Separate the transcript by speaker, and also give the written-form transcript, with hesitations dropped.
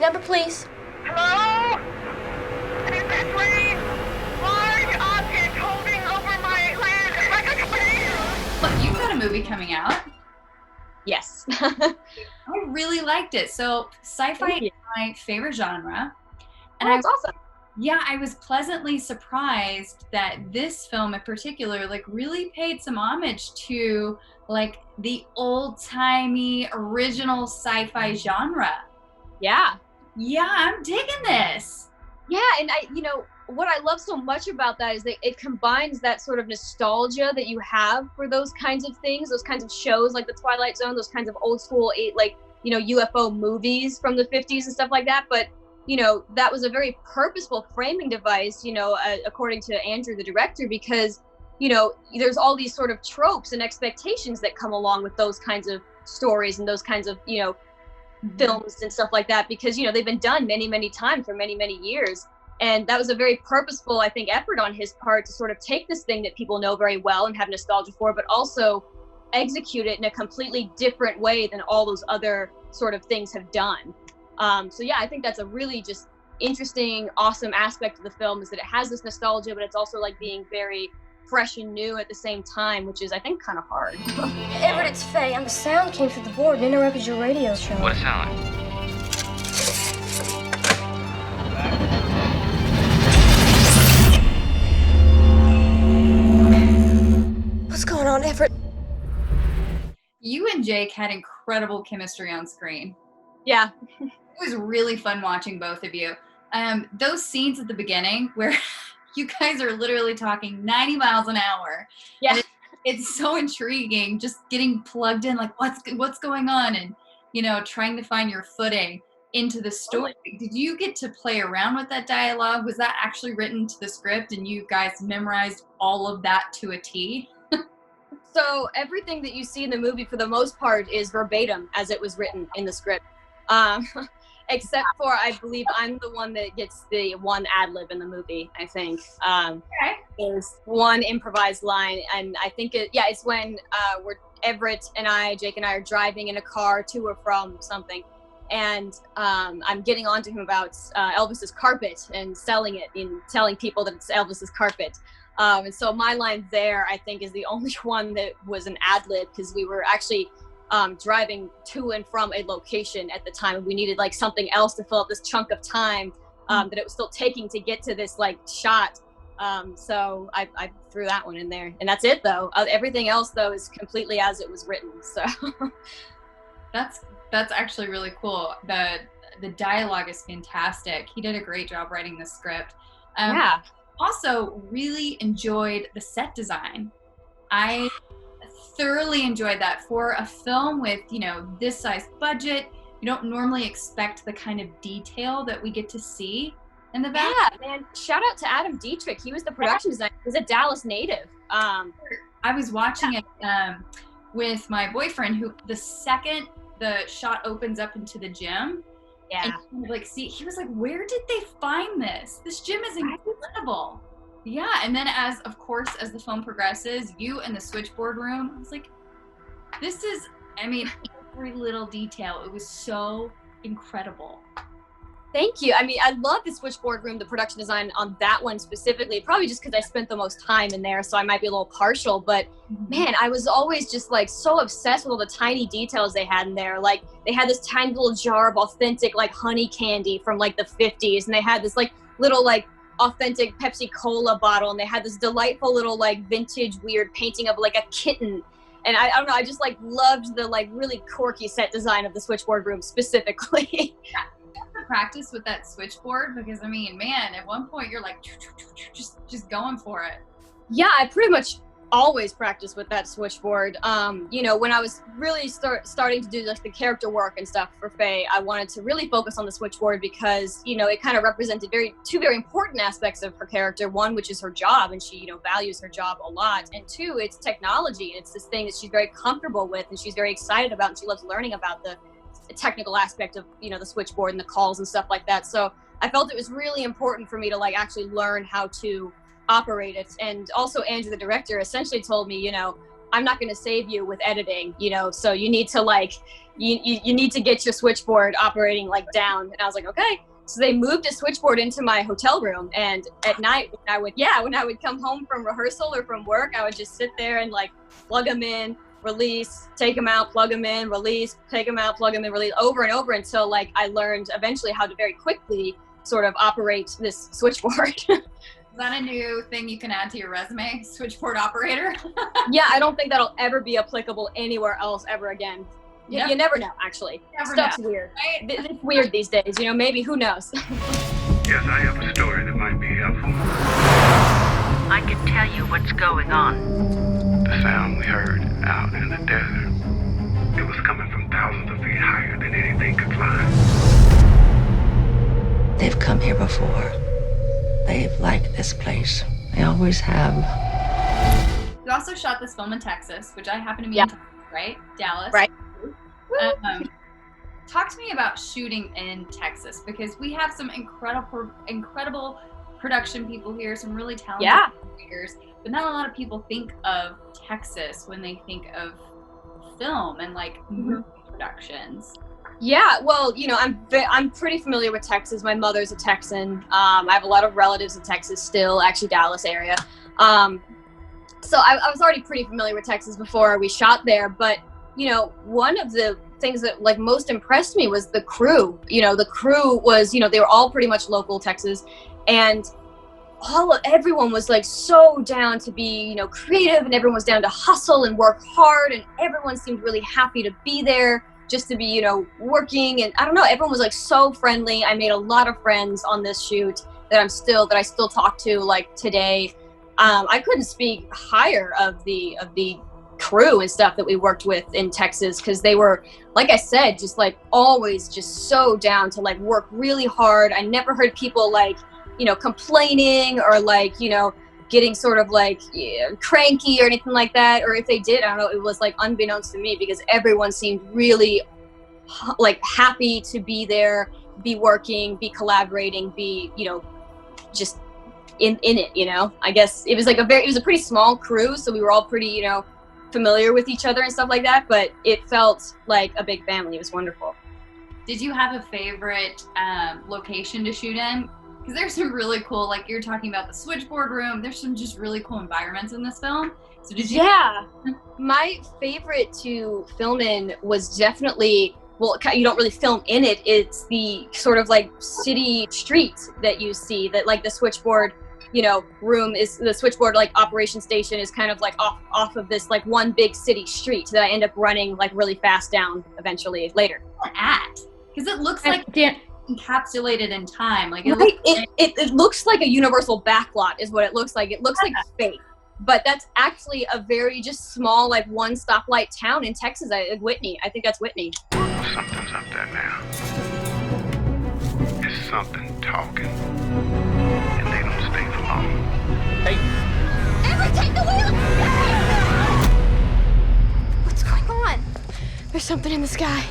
Speaker 1: Number, please.
Speaker 2: Hello? Is this Lee? Large object holding over my land like a tornado.
Speaker 3: Look, you've got a movie coming out.
Speaker 1: Yes.
Speaker 3: I really liked it. So sci-fi is my favorite genre. And
Speaker 1: That's awesome.
Speaker 3: Yeah, I was pleasantly surprised that this film in particular, like, really paid some homage to, like, the old-timey original sci-fi genre.
Speaker 1: Yeah.
Speaker 3: Yeah, I'm digging this.
Speaker 1: Yeah, and what I love so much about that is that it combines that sort of nostalgia that you have for those kinds of things, those kinds of shows like the Twilight Zone, those kinds of old school, UFO movies from the 50s and stuff like that. But, that was a very purposeful framing device, according to Andrew, the director, because, there's all these sort of tropes and expectations that come along with those kinds of stories and those kinds of, films and stuff like that, because, they've been done many, many times for many, many years. And that was a very purposeful, I think, effort on his part to sort of take this thing that people know very well and have nostalgia for, but also execute it in a completely different way than all those other sort of things have done. So yeah, I think that's a really just interesting, awesome aspect of the film, is that it has this nostalgia, but it's also like being very fresh and new at the same time, which is, I think, kind of hard.
Speaker 4: Everett, it's Faye, and the sound came through the board and interrupted your radio show.
Speaker 5: What sound?
Speaker 4: What's going on, Everett?
Speaker 3: You and Jake had incredible chemistry on screen.
Speaker 1: Yeah.
Speaker 3: It was really fun watching both of you. Those scenes at the beginning where you guys are literally talking 90 miles an hour.
Speaker 1: Yeah.
Speaker 3: And it's so intriguing, just getting plugged in, like what's going on, and trying to find your footing into the story. Did you get to play around with that dialogue? Was that actually written to the script and you guys memorized all of that to a T?
Speaker 1: So everything that you see in the movie, for the most part, is verbatim as it was written in the script. Except for, I believe I'm the one that gets the one ad lib in the movie, I think.
Speaker 3: Okay.
Speaker 1: There's one improvised line, and I think it's when Jake and I are driving in a car to or from something, and I'm getting on to him about Elvis's carpet and selling it and telling people that it's Elvis's carpet. And so my line there, I think, is the only one that was an ad lib, because we were actually driving to and from a location at the time, and we needed like something else to fill up this chunk of time that it was still taking to get to this like shot. So I threw that one in there, and that's it though. Everything else though is completely as it was written. So
Speaker 3: that's actually really cool. The dialogue is fantastic. He did a great job writing the script.
Speaker 1: Yeah.
Speaker 3: Also really enjoyed the set design. I thoroughly enjoyed that. For a film with, this size budget, you don't normally expect the kind of detail that we get to see in the back.
Speaker 1: Yeah, man. Shout out to Adam Dietrich. He was the production designer. He's a Dallas native.
Speaker 3: I was watching it with my boyfriend, who the second the shot opens up into the gym,
Speaker 1: yeah,
Speaker 3: and he was like, where did they find this? This gym is incredible. Yeah, and then as the film progresses, you in the switchboard room, I was like, this is, every little detail. It was so incredible.
Speaker 1: Thank you. I love the switchboard room, the production design on that one specifically, probably just because I spent the most time in there, so I might be a little partial, but man, I was always just like so obsessed with all the tiny details they had in there. Like they had this tiny little jar of authentic like honey candy from like the 50s, and they had this like little like authentic Pepsi Cola bottle, and they had this delightful little like vintage weird painting of like a kitten. And I don't know, I just like loved the like really quirky set design of the switchboard room specifically.
Speaker 3: Yeah. Practice with that switchboard, because man, at one point you're like just going for it.
Speaker 1: Yeah, I pretty much always practice with that switchboard. When I was really starting to do like the character work and stuff for Faye, I wanted to really focus on the switchboard because it kind of represented two very important aspects of her character. One, which is her job, and she values her job a lot, and two, it's technology. It's this thing that she's very comfortable with and she's very excited about, and she loves learning about the technical aspect of the switchboard and the calls and stuff like that. So I felt it was really important for me to like actually learn how to operate it. And also Andrew, the director, essentially told me, I'm not going to save you with editing, you know, so you need to like, you need to get your switchboard operating like down. And I was like, okay. So they moved a switchboard into my hotel room, and at night when I would come home from rehearsal or from work, I would just sit there and like plug them in, release, take them out, plug them in, release, take them out, plug them in, release, over and over until like I learned eventually how to very quickly sort of operate this switchboard.
Speaker 3: Is that a new thing you can add to your resume? Switchboard operator?
Speaker 1: Yeah, I don't think that'll ever be applicable anywhere else ever again.
Speaker 3: Yep.
Speaker 1: You never know, actually. Stuff's weird.
Speaker 3: Right?
Speaker 1: It's weird these days, you know, maybe, who knows?
Speaker 5: Yes, I have a story that might be helpful.
Speaker 6: I can tell you what's going on.
Speaker 5: The sound we heard out in the desert, it was coming from thousands of feet higher than anything could fly.
Speaker 6: They've come here before. They've liked this place. They always have.
Speaker 3: You also shot this film in Texas, which I happen to be
Speaker 1: Yeah.
Speaker 3: in Texas, right? Dallas.
Speaker 1: Right.
Speaker 3: Talk to me about shooting in Texas, because we have some incredible production people here, some really talented filmmakers, but not a lot of people think of Texas when they think of film and like movie productions.
Speaker 1: Yeah, well, you know, I'm pretty familiar with Texas. My mother's a Texan. I have a lot of relatives in Texas still, actually Dallas area. So I was already pretty familiar with Texas before we shot there. But, you know, one of the things that like most impressed me was the crew. You know, the crew was, you know, they were all pretty much local Texas, and everyone was like so down to be, you know, creative, and everyone was down to hustle and work hard, and everyone seemed really happy to be there, just to be, you know, working. And I don't know, everyone was like so friendly. I made a lot of friends on this shoot that I still talk to like today. I couldn't speak higher of the crew and stuff that we worked with in Texas, because they were, like I said, just like always just so down to like work really hard. I never heard people like, you know, complaining or like, you know, getting sort of like cranky or anything like that. Or if they did, I don't know, it was like unbeknownst to me, because everyone seemed really like happy to be there, be working, be collaborating, be, you know, just in it, you know. I guess it was like it was a pretty small crew, so we were all pretty, you know, familiar with each other and stuff like that, but it felt like a big family. It was wonderful.
Speaker 3: Did you have a favorite location to shoot in? Because there's some really cool, like you're talking about the switchboard room, there's some just really cool environments in this film. So did you?
Speaker 1: Yeah, my favorite to film in was definitely, well, you don't really film in it, it's the sort of like city streets that you see, that like the switchboard, you know, room is, the switchboard like operation station is kind of like off of this like one big city street that I end up running like really fast down eventually later.
Speaker 3: Because it looks like encapsulated in time. Like
Speaker 1: it looks like a universal backlot is what it looks like. It looks like fake, but that's actually a very just small like one stoplight town in Texas. Whitney, I think that's Whitney.
Speaker 5: Something's up there now. It's something talking. And they don't stay for long.
Speaker 4: Everett, take the wheel! What's going on? There's something in the sky.